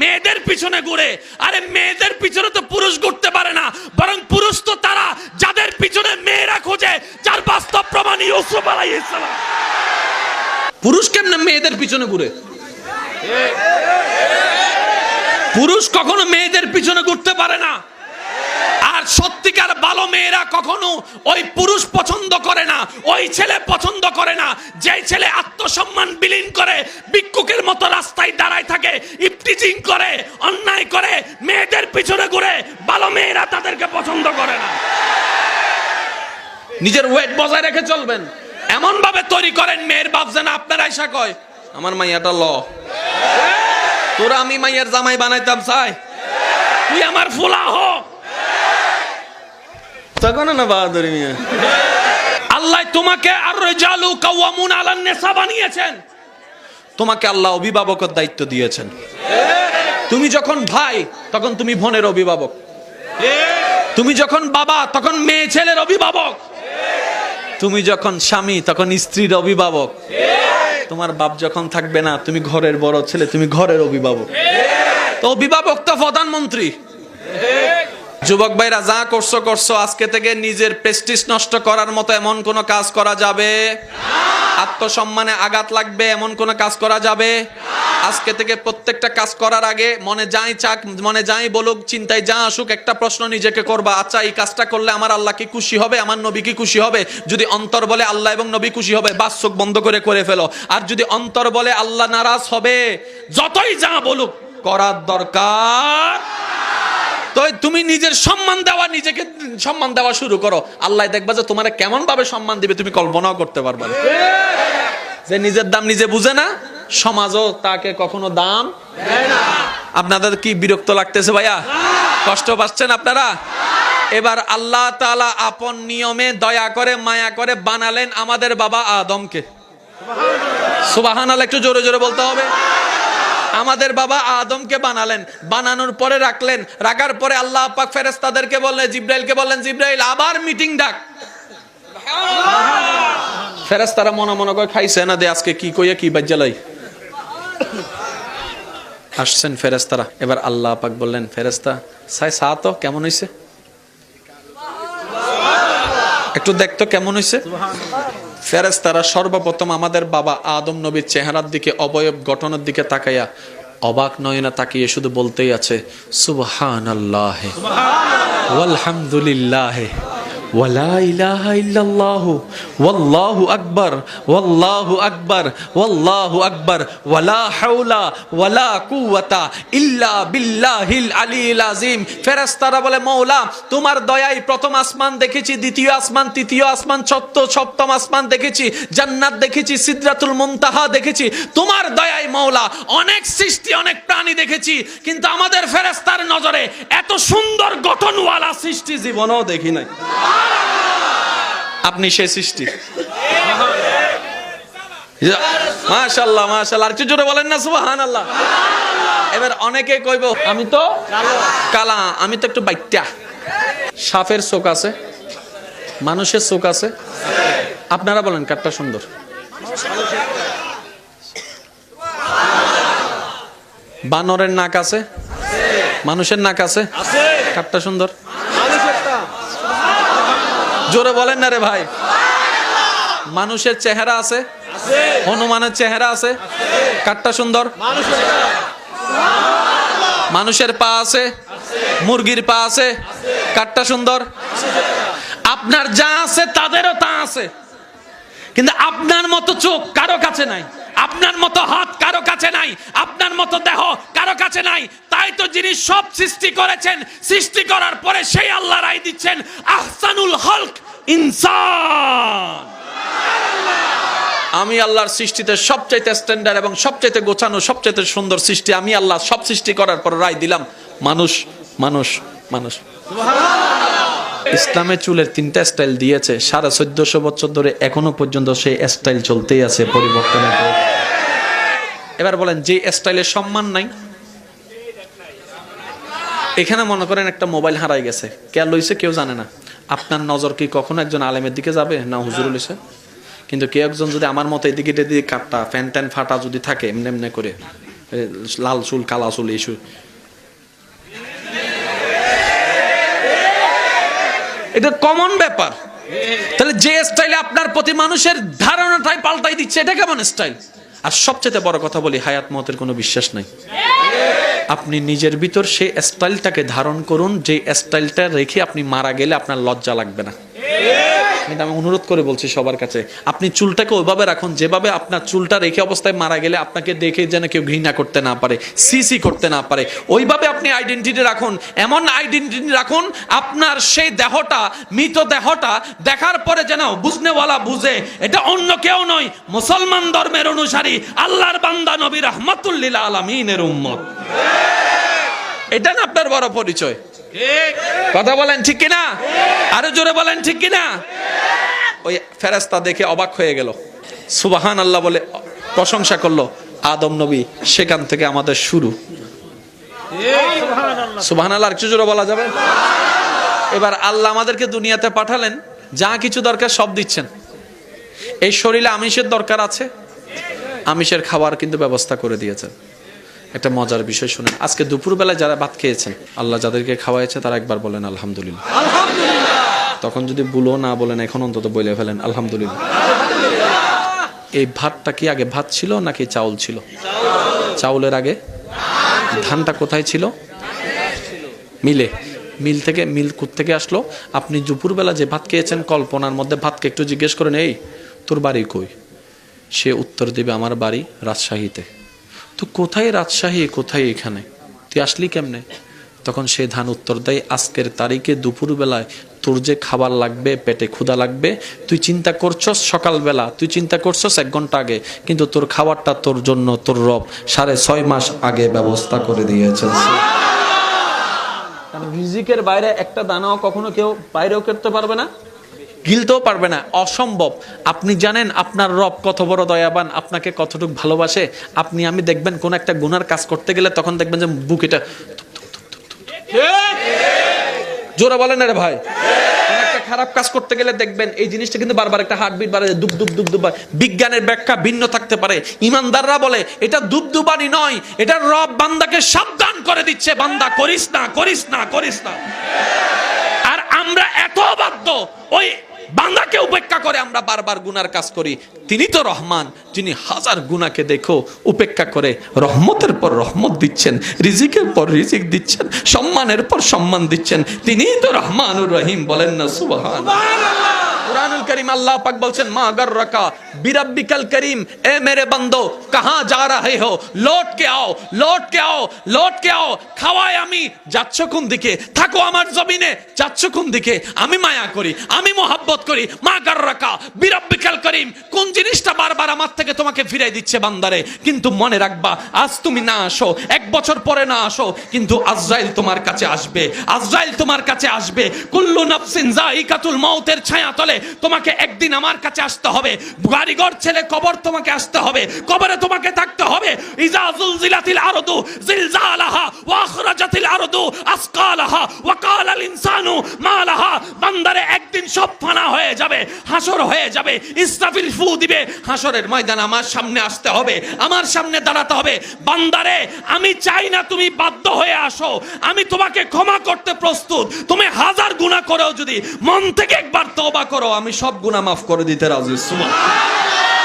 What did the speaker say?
মেয়েদের পিছনে ঘুরে। আরে মেয়েদের পিছনে তো পুরুষ ঘুরতে পারে না, বরং পুরুষ তো তারা যাদের পিছনে মেয়েরা খোঁজে, যার বাস্তব প্রমাণ ইউসুফ আলাইহিস সালাম। পুরুষ কেমনে মেয়েদের পিছনে ঘুরে? পুরুষ কখনো মেয়েদের পিছনে ঘুরতে পারে না। আর সত্যিকার ভালো মেয়েরা কখনো ওই পুরুষ পছন্দ করে না, ওই ছেলে পছন্দ করে না যেই ছেলে আত্মসম্মান বিলীন করে ভিক্ষুকের মতো রাস্তায় দাঁড়ায় থাকে, ইফটিজিং করে, অন্যায় করে, মেয়েদের পিছনে ঘুরে। ভালো মেয়েরা তাদেরকে পছন্দ করে না। নিজের ওয়েট বজায় রেখে চলবেন, এমন ভাবে তৈরি করেন মেয়ের বাপ যেন আপনার আয়সা কয় আমার মাইয়াটা ল, তোরা আমি মাইয়ার জামাই বানাইতাম চাই, তুই আমার ফুলা হ। আল্লাহ তোমাকে আর রিজালু কাওয়ামুন আলান নিসা বানিয়েছেন, তোমাকে আল্লাহ অভিভাবকের দায়িত্ব দিয়েছেন। তুমি যখন ভাই তখন তুমি বোনের অভিভাবক, তুমি যখন বাবা তখন মেয়ে ছেলের অভিভাবক, তুমি যখন স্বামী তখন স্ত্রীর অভিভাবক, তোমার বাপ যখন থাকবে না তুমি ঘরের বড় ছেলে, তুমি ঘরের অভিভাবক। তো অভিভাবক তো প্রধানমন্ত্রী। যুবক ভাইরা যা করছো করছো, আজকে থেকে নিজের প্রেস্টিজ নষ্ট করার মতো এমন কোন কাজ করা যাবে না। আত্মসম্মানে আঘাত লাগবে এমন কোন কাজ করা যাবে না। আজকে থেকে প্রত্যেকটা কাজ করার আগে মনে যাই চাক, মনে যাই বলুক, চিন্তায় যা আসুক, একটা প্রশ্ন নিজেকে করবা, আচ্ছা এই কাজটা করলে আমার আল্লাহ কি খুশি হবে, আমার নবী কি খুশি হবে? যদি অন্তর বলে আল্লাহ এবং নবী খুশি হবে, বাস চোখ বন্ধ করে ফেলো। আর যদি অন্তর বলে আল্লাহ নারাজ হবে, যতই যা বলুক করার দরকার। তো তুমি নিজের সম্মান দেওয়া, নিজেকে সম্মান দেওয়া শুরু করো, আল্লাহ দেখবা যে তোমার কেমন ভাবে সম্মান দিবে তুমি কল্পনাও করতে পারবে না। যে নিজের দাম নিজে বুঝে না, সমাজও তাকে কখনো দাম দেয় না। আপনাদের কি বিরক্ত লাগতেছে ভাইয়া? কষ্ট পাচ্ছেন আপনারা? এবার আল্লাহ তাআলা আপন নিয়মে দয়া করে মায়া করে বানালেন আমাদের বাবা আদমকে। সুবহানাল্লাহ, একটু জোরে জোরে বলতে হবে। আমাদের বাবা আদমকে বানালেন, বানানোর পরে রাখলেন, রাখার পরে আল্লাহ পাক ফেরেশতাদেরকে বললেন, জিবরাইলকে বললেন, জিবরাইল আবার মিটিং ডাক। ফেরেশতারা মনে মনে করে খাইছে না দে আজকে কি কইয়া কি বাজ্জালাই। আসছেন ফেরেশতারা, এবার আল্লাহ পাক বললেন, ফেরেশতা সাই সা তো কেমন হইছে, একটু দেখতো কেমন হইছে। ফেরেশতারা সর্বপ্রথম আমাদের বাবা আদম নবীর চেহারার দিকে, অবয়ব গঠনের দিকে তাকাইয়া অবাক নয়না তাকিয়ে শুধু বলতেই আছে সুবহানাল্লাহ ওয়ালহামদুলিল্লাহ ওয়ালা ইলাহা ইল্লাল্লাহ ওয়াল্লাহু আকবার ওয়াল্লাহু আকবার ওয়াল্লাহু আকবার ওয়ালা হাওলা ওয়ালা কুওয়াতা ইল্লা বিল্লাহিল আলিয়্যিল আযীম। ফেরেশতারা বলে, মওলা তোমার দয়ায় প্রথম আসমান দেখেছি, দ্বিতীয় আসমান, তৃতীয় আসমান, সপ্তম আসমান দেখেছি, জান্নাত দেখেছি, সিদরাতুল মুনতাহা দেখেছি। তোমার দয়ায় মওলা অনেক সৃষ্টি, অনেক প্রাণী দেখেছি, কিন্তু আমাদের ফেরেশতার নজরে এত সুন্দর গঠনওয়ালা সৃষ্টি জীবনেও দেখি নাই। আপনি সেই সৃষ্টি। মাশাআল্লাহ মাশাআল্লাহ, আর একটু জোরে বলেন না সুবহানাল্লাহ। এবার অনেকে কইব আমি তো কালা, আমি তো একটু বাইট্টা। সাপের চোখ আছে, মানুষের চোখ আছে, আপনারা বলেন কারটা সুন্দর? বানরের নাক আছে, মানুষের নাক আছে, কারটা সুন্দর? জোরে বলেন না রে ভাই। মানুষের চেহারা আছে, হনুমানের চেহারা আছে, কারটা সুন্দর? মানুষের পা আছে, মুরগির পা আছে, কারটা সুন্দর? আপনার যা আছে তাদেরও তা আছে, কিন্তু আপনার মতো চোখ কারো কাছে নাই, আপনার মতো হাত কারো কাছে নাই, আপনার মতো দেহ কারো কাছে নাই। তাই তো যিনি সব সৃষ্টি করেছেন, সৃষ্টি করার পরে সেই আল্লাহ রায় দিচ্ছেন আহসানুল খালক ইনসান। আমি আল্লাহর সৃষ্টিতে সবচাইতে স্ট্যান্ডার্ড এবং সবচাইতে গোছানো, সবচাইতে সুন্দর সৃষ্টি আমি আল্লাহ। সব সৃষ্টি করার পর রায় দিলাম মানুষ, মানুষ, মানুষ। ইসলামে চুলের 3টা স্টাইল দিয়েছে, 1450 বছর ধরে এখনো পর্যন্ত সেই স্টাইল চলতেই আছে, পরিবর্তনের পর। এবার বলেন যে স্টাইলের সম্মান নাই। এখানে মনে করেন একটা মোবাইল হারাই গেছে, কে লইছে কেউ জানে না। আপনার নজর কি কখনো একজন আলেমের দিকে যাবে? না হুজুরুল লইছে। কিন্তু কেউ একজন যদি আমার মতো এদিকে কাটটা ফ্যান ট্যান ফাটা যদি থাকে এমনি এমনি করে, লাল চুল কালা চুল এই এটা কমন ব্যাপার। তাহলে যে স্টাইলে আপনার প্রতি মানুষের ধারণাটাই পাল্টাই দিচ্ছে, এটা কেমন স্টাইল? আর সবচেয়ে বড় কথা বলি, হায়াত মতের কোনো বিশ্বাস নাই। আপনি নিজের ভিতর সেই স্টাইলটাকে ধারণ করুন, যে স্টাইলটা রেখে আপনি মারা গেলে আপনার লজ্জা লাগবে না। আমি অনুরোধ করে বলছি সবার কাছে, আপনি চুলটাকে ওইভাবে রাখুন যেভাবে আপনার চুলটা রেখে অবস্থায় মারা গেলে আপনাকে দেখে যেন কেউ ঘৃণা করতে না পারে, সিসি করতে না পারে। ওইভাবে আপনি আইডেন্টিটি রাখুন, এমন আইডেন্টিটি রাখুন আপনার সেই দেহটা, মৃত দেহটা দেখার পরে যেন বুঝনেওয়ালা বুঝে এটা অন্য কেউ নয়, মুসলমান ধর্মের অনুসারী, আল্লাহর বান্দা, নবী রাহমাতুল লিল আলামিনের উম্মত। এটা না আপনার বড় পরিচয়। কথা বলেন ঠিক কিনা? আরো জোরে বলেন ঠিক কিনা? ওই ফেরেশতা দেখে অবাক হয়ে গেল, সুবহানাল্লাহ বলে প্রশংসা করলো। আদম নবী, সেখান থেকে আমাদের শুরু। সুবহানাল্লাহ, একটু জোরে বলা যাবে? এবার আল্লাহ আমাদেরকে দুনিয়াতে পাঠালেন, যা কিছু দরকার সব দিচ্ছেন। এই শরীরে আমিষের দরকার আছে, আমিষের খাবার কিন্তু ব্যবস্থা করে দিয়েছেন। একটা মজার বিষয় শুনেন, আজকে দুপুরবেলায় যারা ভাত খেয়েছেন, আল্লাহ যাদেরকে খাওয়াইছে তারা একবার বলেন আলহামদুলিল্লাহ। তখন যদি বলো না বলেন, এখন অন্তত বলে ফেলেন আলহামদুলিল্লাহ। এই ভাতটা কি আগে ভাত ছিল নাকি চাউল ছিল? চাউলের আগে ধানটা কোথায় ছিল? মিলে। মিল থেকে, মিল কোত্থেকে আসলো? আপনি দুপুরবেলা যে ভাত খেয়েছেন, কল্পনার মধ্যে ভাতকে একটু জিজ্ঞেস করেন, এই তোর বাড়ি কই? সে উত্তর দিবে আমার বাড়ি রাজশাহীতে। তো কোথায় রাজশাহী, কোথায় এখানে, তুই আসলি কেমনে? তখন সে ধান উত্তর দেয়, আজকের তারিখে দুপুরবেলায় তোর যে খাবার লাগবে, পেটে ক্ষুধা লাগবে, তুই চিন্তা করছস সকালবেলা, তুই চিন্তা করছস 1 ঘন্টা আগে, কিন্তু তোর খাবারটা তোর জন্য তোর রব 6.5 মাস আগে ব্যবস্থা করে দিয়েছেন। কারণ রিজিকের বাইরে একটা দানাও কখনো কেউ বাইরেও করতে পারবে না, গিলতেও পারবে না, অসম্ভব। আপনি জানেন আপনার রব কত বড় দয়াবান, আপনাকে কতটুকু ভালোবাসে। আপনি আমি দেখবেন কোন একটা গুনার কাজ করতে গেলে তখন দেখবেন যে বুক এটা জোরে বলেন না রে ভাই। কোন একটা খারাপ কাজ করতে গেলে দেখবেন এই জিনিসটা কিন্তু বারবার একটা হার্টবিট বাড়ে, দুব দুব দুব দুব। বিজ্ঞানের ব্যাখ্যা ভিন্ন থাকতে পারে, ইমানদাররা বলে এটা দুবদুবানি নয়, এটা রব বান্দাকে সাবধান করে দিচ্ছে, বান্দা করিস না, করিস না, করিস না। আর আমরা এত বাধ্য, ওই বান্দাকে উপেক্ষা করে আমরা বারবার গুনার কাজ করি। তিনি তো রহমান, যিনি হাজার গুনাহকে দেখো উপেক্ষা করে রহমতের পর রহমত দিচ্ছেন, রিজিকের পর রিজিক দিচ্ছেন, সম্মানের পর সম্মান দিচ্ছেন। তিনিই তো রহমানুর রহিম, বলেন না সুবহানাল্লাহ। কুরআনুল কারীম আল্লাহ পাক বলছেন, মা গাররাকা বিরাব্বিকাল করিম, এ মেরে বান্দো কাহাঁ যা রহে হো, লৌট কে আও, লৌট কে আও, লৌট কে আও। খাওয়াই আমি, যাচ্ছ কোন দিকে? থাকো আমার জমিনে, যাচ্ছ কোন দিকে? আমি মায়া করি, আমি মোহাব্বত করি। মা গাররাকা বিরাব্বিকাল করিম, কোন জিনিসটা বারবার আমার থেকে তোমাকে ফিরাই দিচ্ছে বান্দারে? কিন্তু মনে রাখবা, আজ তুমি না আসো, 1 বছর পরে না আসো, কিন্তু আজরাইল তোমার কাছে আসবে, আজরাইল তোমার কাছে আসবে। কুল্লু নাফসিন যায়িকাতুল মাউতের ছায়া তলে তোমাকে একদিন আমার কাছে আসতে হবে। বাড়িঘর ছেলে কবর তোমাকে আসতে হবে, কবরে তোমাকে থাকতে হবে। ইজা যুলজিলাতিল আরদু জিলজালাহা ওয়া আখরাজাতিল আরদু আসকালাহা ওয়া ক্বালাল ইনসানু মা লাহা। বান্দারে একদিন সব ফানা হয়ে যাবে, হাসর হয়ে যাবে, ইসরাফিল ফু দিবে, হাসরের ময়দানে আমার সামনে আসতে হবে, আমার সামনে দাঁড়াতে হবে। বান্দারে আমি চাই না তুমি বাধ্য হয়ে আসো, আমি তোমাকে ক্ষমা করতে প্রস্তুত। তুমি 1000 গুনাহ করেও যদি মন থেকে একবার তওবা করো, আমি সব গুনাহ মাফ করে দিতে রাজি। সুবহানাল্লাহ।